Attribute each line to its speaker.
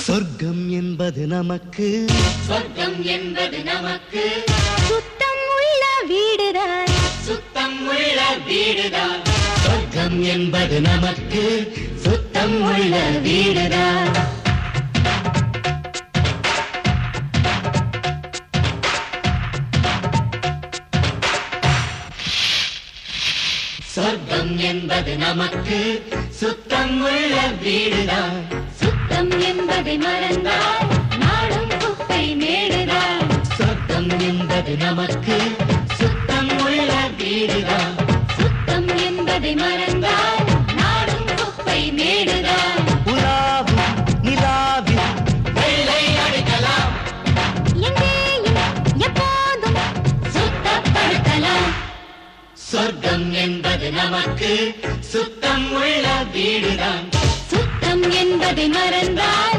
Speaker 1: சொர்க்கம் என்பது நமக்கு
Speaker 2: சொர்க்கம் என்பது நமக்கு
Speaker 3: சுத்தம் உள்ள வீடுதான்
Speaker 2: சுத்தம் உள்ள வீடுதான்
Speaker 1: சொர்க்கம் என்பது நமக்கு சுத்தம் உள்ள வீடுதான் சொர்க்கம் என்பது நமக்கு சுத்தம் உள்ள வீடுதான்
Speaker 3: சுத்தம் என்பதை மறந்தால் நாடும் குப்பை மேடுதான்
Speaker 1: சொர்க்கம் என்பது நமக்கு சுத்தம் உள்ள வீடுதான்
Speaker 3: சுத்தம் என்பதை மறந்தால் நாடும் குப்பை மேடுதான்
Speaker 1: உலாவும் நிலாவில்
Speaker 2: வெள்ளை அடிக்கலாம்
Speaker 3: எங்கேயும் எப்போதும் சுத்தப்படுத்தலாம்
Speaker 1: சொர்க்கம் என்பது நமக்கு சுத்தம் உள்ள வீடுதான்
Speaker 3: சுத்தம் என்பதை மறந்தால்